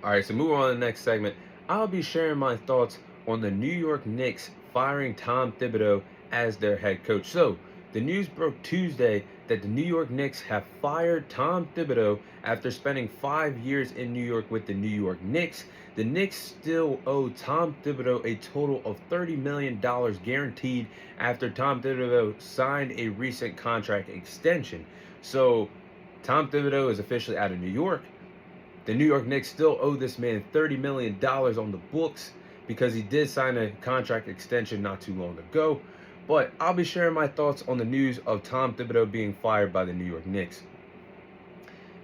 All right, so moving on to the next segment, I'll be sharing my thoughts on the New York Knicks firing Tom Thibodeau as their head coach. So, the news broke Tuesday that the New York Knicks have fired Tom Thibodeau after spending 5 years in New York with the New York Knicks. The Knicks still owe Tom Thibodeau a total of $30 million guaranteed after Tom Thibodeau signed a recent contract extension. So, Tom Thibodeau is officially out of New York. The New York Knicks still owe this man $30 million on the books because he did sign a contract extension not too long ago. But I'll be sharing my thoughts on the news of Tom Thibodeau being fired by the New York Knicks.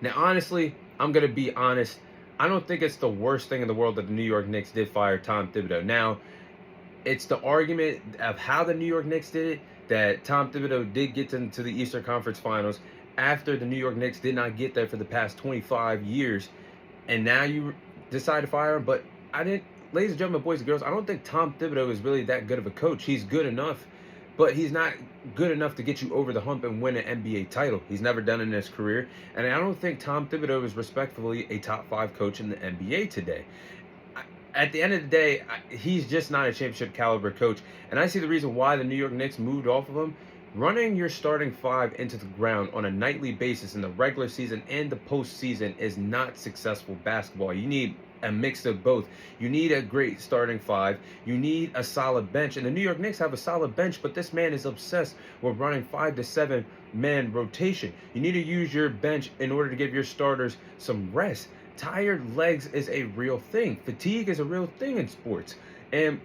Now, honestly, I'm going to be honest. I don't think it's the worst thing in the world that the New York Knicks did fire Tom Thibodeau. Now, it's the argument of how the New York Knicks did it that Tom Thibodeau did get to the Eastern Conference Finals after the New York Knicks did not get there for the past 25 years, and now you decide to fire him. But I didn't, ladies and gentlemen, boys and girls, I don't think Tom Thibodeau is really that good of a coach. He's good enough, but he's not good enough to get you over the hump and win an NBA title. He's never done it in his career, and I don't think Tom Thibodeau is respectfully a top 5 coach in the NBA today. At the end of the day, he's just not a championship caliber coach. And I see the reason why the New York Knicks moved off of him. Running your starting 5 into the ground on a nightly basis in the regular season and the postseason is not successful basketball. You need a mix of both. You need a great starting 5. You need a solid bench. And the New York Knicks have a solid bench, but this man is obsessed with running 5 to 7 man rotation. You need to use your bench in order to give your starters some rest. Tired legs is a real thing. Fatigue is a real thing in sports. And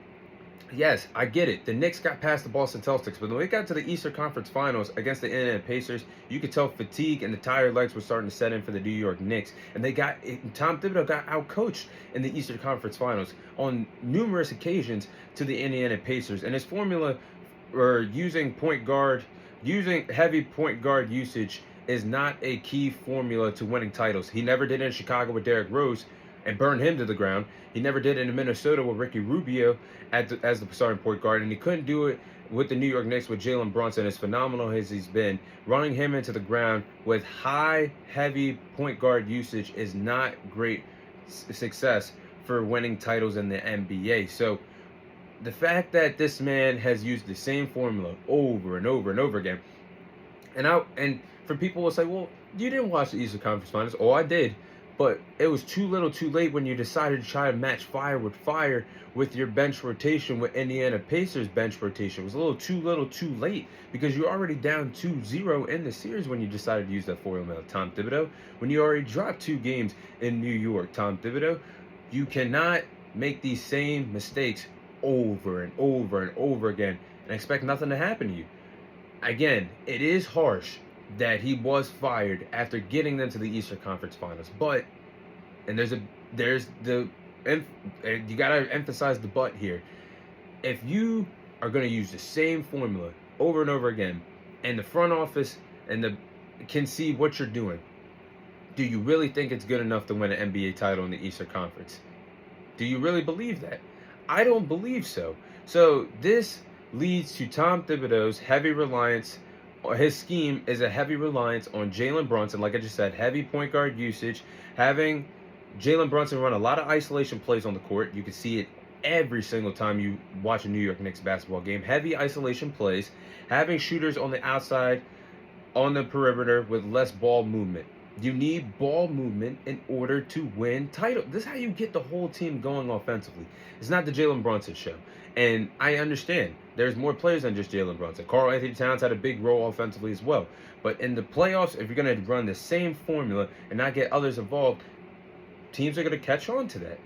yes, I get it. The Knicks got past the Boston Celtics, but when they got to the Eastern Conference Finals against the Indiana Pacers, you could tell fatigue and the tired legs were starting to set in for the New York Knicks. And Tom Thibodeau got outcoached in the Eastern Conference Finals on numerous occasions to the Indiana Pacers. And his formula for using heavy point guard usage is not a key formula to winning titles. He never did it in Chicago with Derrick Rose and burned him to the ground. He never did it in Minnesota with Ricky Rubio as the starting point guard, and he couldn't do it with the New York Knicks with Jalen Brunson. As phenomenal as he's been, running him into the ground with high, heavy point guard usage is not great success for winning titles in the NBA. So the fact that this man has used the same formula over and over and over again, and for people will say, well, you didn't watch the Eastern Conference Finals. Oh, I did. But it was too little too late when you decided to try to match fire with your bench rotation with Indiana Pacers bench rotation. It was a little too late because you're already down 2-0 in the series when you decided to use that formula, Tom Thibodeau. When you already dropped 2 games in New York, Tom Thibodeau, you cannot make these same mistakes over and over and over again and expect nothing to happen to you. Again, it is harsh that he was fired after getting them to the Eastern Conference Finals, but you gotta emphasize the but here. If you are gonna use the same formula over and over again, and the front office can see what you're doing, do you really think it's good enough to win an NBA title in the Eastern Conference? Do you really believe that? I don't believe so. So this leads to Tom Thibodeau's heavy reliance. His scheme is a heavy reliance on Jalen Brunson, like I just said, heavy point guard usage, having Jalen Brunson run a lot of isolation plays on the court. You can see it every single time you watch a New York Knicks basketball game. Heavy isolation plays, having shooters on the outside, on the perimeter with less ball movement. You need ball movement in order to win title. This is how you get the whole team going offensively. It's not the Jalen Brunson show. And I understand there's more players than just Jalen Brunson. Karl-Anthony Towns had a big role offensively as well. But in the playoffs, if you're going to run the same formula and not get others involved, teams are going to catch on to that.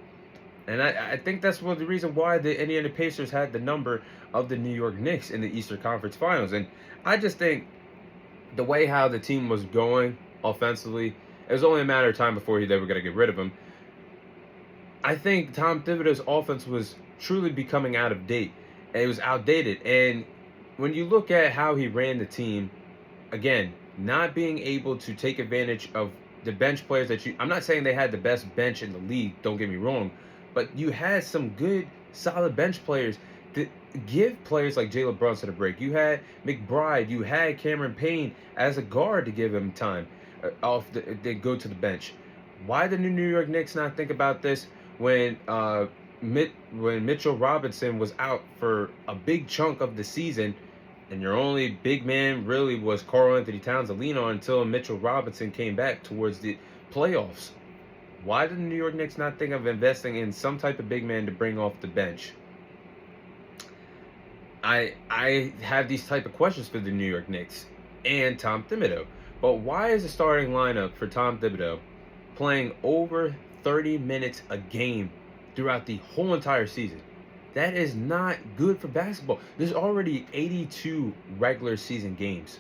And I think that's the reason why the Indiana Pacers had the number of the New York Knicks in the Eastern Conference Finals. And I just think the way how the team was going offensively, it was only a matter of time before they were going to get rid of him. I think Tom Thibodeau's offense was truly becoming out of date. It was outdated. And when you look at how he ran the team, again, not being able to take advantage of the bench players I'm not saying they had the best bench in the league, don't get me wrong, but you had some good, solid bench players to give players like Jalen Brunson a break. You had McBride, you had Cameron Payne as a guard to give him time to go to the bench. Why did the New York Knicks not think about this when when Mitchell Robinson was out for a big chunk of the season, and your only big man really was Karl Anthony Towns to lean on until Mitchell Robinson came back towards the playoffs? Why did the New York Knicks not think of investing in some type of big man to bring off the bench? I have these type of questions for the New York Knicks and Tom Thibodeau. But why is the starting lineup for Tom Thibodeau playing over 30 minutes a game throughout the whole entire season? That is not good for basketball. There's already 82 regular season games.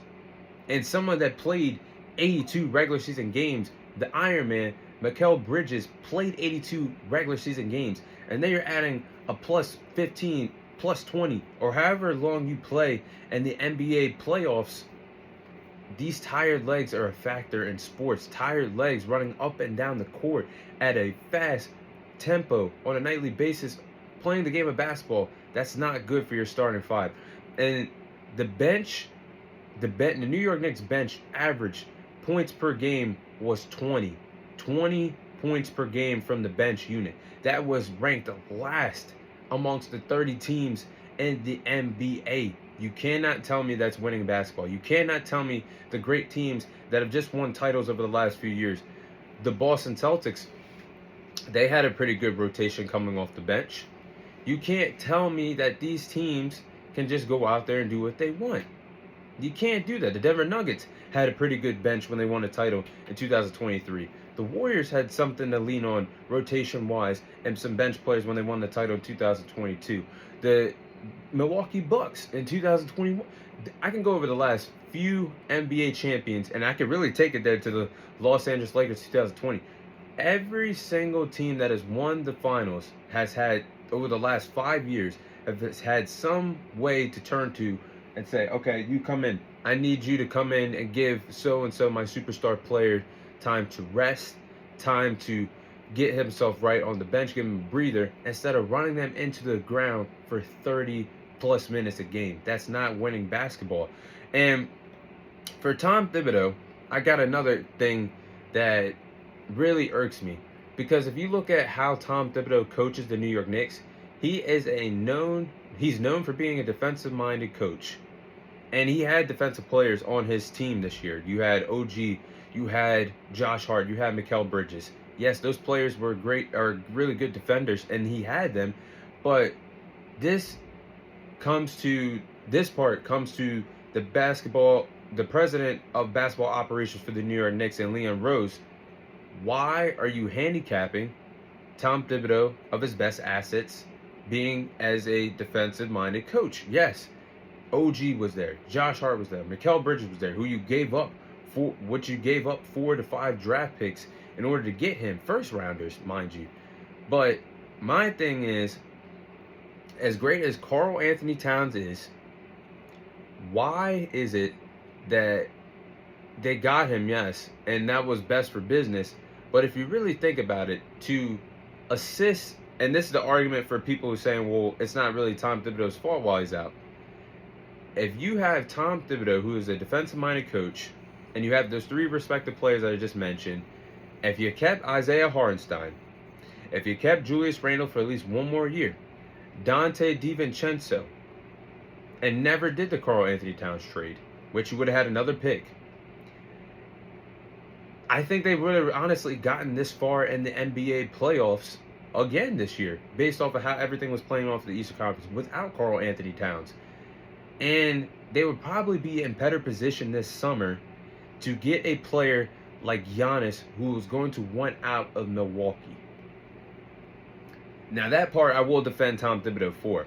And someone that played 82 regular season games, the Iron Man, Mikal Bridges, played 82 regular season games. And then you're adding a plus 15, plus 20, or however long you play in the NBA playoffs. These tired legs are a factor in sports. Tired legs running up and down the court at a fast tempo on a nightly basis, playing the game of basketball, that's not good for your starting five. And the bench, the New York Knicks bench average points per game was 20. 20 points per game from the bench unit. That was ranked last amongst the 30 teams in the NBA. You cannot tell me that's winning basketball. You cannot tell me the great teams that have just won titles over the last few years. The Boston Celtics, they had a pretty good rotation coming off the bench. You can't tell me that these teams can just go out there and do what they want. You can't do that. The Denver Nuggets had a pretty good bench when they won a title in 2023. The Warriors had something to lean on rotation-wise and some bench players when they won the title in 2022. The Milwaukee Bucks in 2021. I can go over the last few NBA champions, and I can really take it there to the Los Angeles Lakers 2020. Every single team that has won the finals has had, over the last 5 years, has had some way to turn to and say, okay, you come in. I need you to come in and give so-and-so, my superstar player, time to rest, time to get himself right on the bench, give him a breather, instead of running them into the ground for 30 plus minutes a game. That's not winning basketball. And for Tom Thibodeau, I got another thing that really irks me, because if you look at how Tom Thibodeau coaches the New York Knicks, he's known for being a defensive-minded coach. And he had defensive players on his team this year. You had OG, you had Josh Hart, you had Mikal Bridges. Yes, those players were great, or really good defenders, and he had them. But this part comes to the president of basketball operations for the New York Knicks, and Leon Rose. Why are you handicapping Tom Thibodeau of his best assets being as a defensive-minded coach? Yes, OG was there, Josh Hart was there, Mikal Bridges was there, who you gave up 4 to 5 draft picks in order to get him, first rounders, mind you. But my thing is, as great as Karl Anthony Towns is, why is it that they got him, yes, and that was best for business, but if you really think about it, to assist, and this is the argument for people who are saying, well, it's not really Tom Thibodeau's fault while he's out. If you have Tom Thibodeau, who is a defensive-minded coach, and you have those 3 respective players that I just mentioned, if you kept Isaiah Hartenstein, if you kept Julius Randle for at least 1 more year, Dante DiVincenzo, and never did the Karl Anthony Towns trade, which you would have had another pick, I think they would have honestly gotten this far in the NBA playoffs again this year, based off of how everything was playing off the Eastern Conference without Karl Anthony Towns. And they would probably be in better position this summer to get a player like Giannis, who was going to want out of Milwaukee. Now that part I will defend Tom Thibodeau for,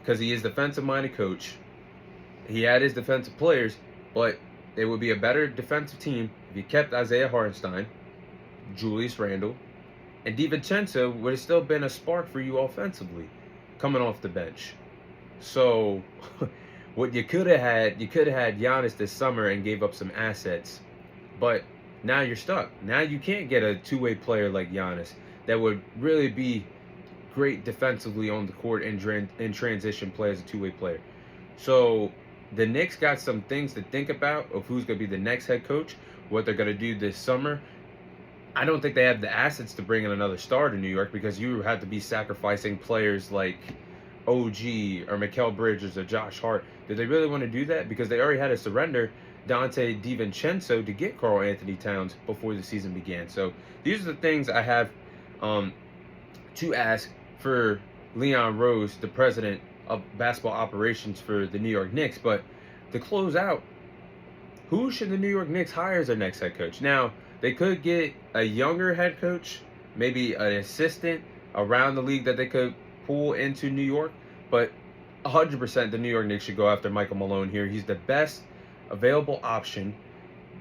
because he is a defensive-minded coach. He had his defensive players, but it would be a better defensive team if he kept Isaiah Hartenstein, Julius Randle, and DiVincenzo would have still been a spark for you offensively, coming off the bench. So, what you could have had Giannis this summer and gave up some assets, but now you're stuck. Now you can't get a two-way player like Giannis that would really be great defensively on the court and in transition play as a two-way player. So the Knicks got some things to think about of who's going to be the next head coach, what they're going to do this summer. I don't think they have the assets to bring in another star to New York, because you have to be sacrificing players like OG or Mikal Bridges or Josh Hart. Did they really want to do that? Because they already had to surrender Dante DiVincenzo to get Karl Anthony Towns before the season began. So these are the things I have um, to ask for Leon Rose, the president of basketball operations for the New York Knicks. But to close out, who should the New York Knicks hire as their next head coach? Now, they could get a younger head coach, maybe an assistant around the league that they could pull into New York, but 100% the New York Knicks should go after Michael Malone here. He's the best available option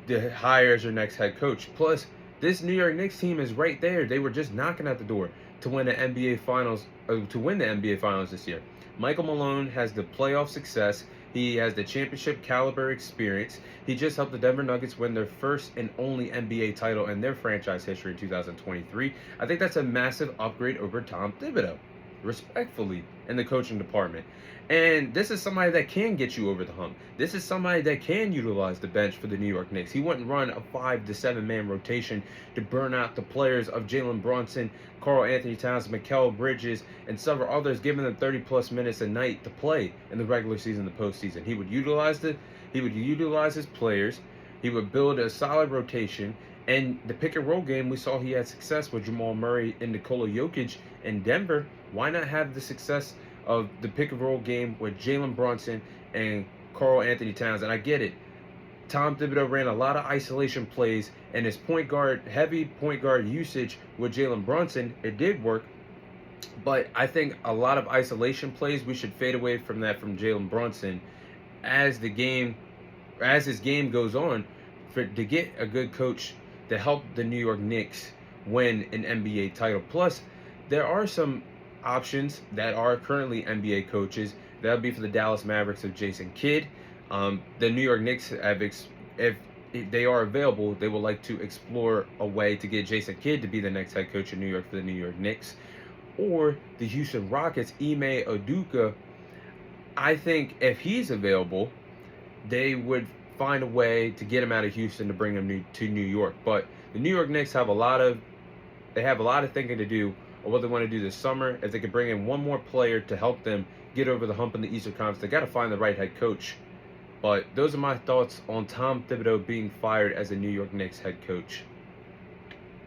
to hire as your next head coach. Plus, this New York Knicks team is right there. They were just knocking at the door to win the NBA Finals, to win the NBA Finals this year. Michael Malone has the playoff success. He has the championship caliber experience. He just helped the Denver Nuggets win their first and only NBA title in their franchise history in 2023. I think that's a massive upgrade over Tom Thibodeau, respectfully, in the coaching department. And this is somebody that can get you over the hump. This is somebody that can utilize the bench for the New York Knicks. He wouldn't run a 5 to 7 man rotation to burn out the players of Jalen Brunson, Karl Anthony Towns, Mikal Bridges, and several others, giving them 30 plus minutes a night to play in the regular season and the postseason. He would utilize his players. He would build a solid rotation. And the pick and roll game, we saw he had success with Jamal Murray and Nikola Jokic in Denver. Why not have the success of the pick and roll game with Jalen Brunson and Karl Anthony Towns? And I get it. Tom Thibodeau ran a lot of isolation plays, and his heavy point guard usage with Jalen Brunson, it did work. But I think a lot of isolation plays, we should fade away from that from Jalen Brunson as his game goes on, to get a good coach to help the New York Knicks win an NBA title. Plus, there are some options that are currently NBA coaches. That would be for the Dallas Mavericks of Jason Kidd. The New York Knicks if they are available, they would like to explore a way to get Jason Kidd to be the next head coach in New York for the New York Knicks. Or the Houston Rockets, Ime Udoka. I think if he's available, they would find a way to get him out of Houston to bring him to New York. But the New York Knicks have a lot of thinking to do on what they want to do this summer. If they could bring in one more player to help them get over the hump in the Eastern Conference, they got to find the right head coach. But those are my thoughts on Tom Thibodeau being fired as a New York Knicks head coach.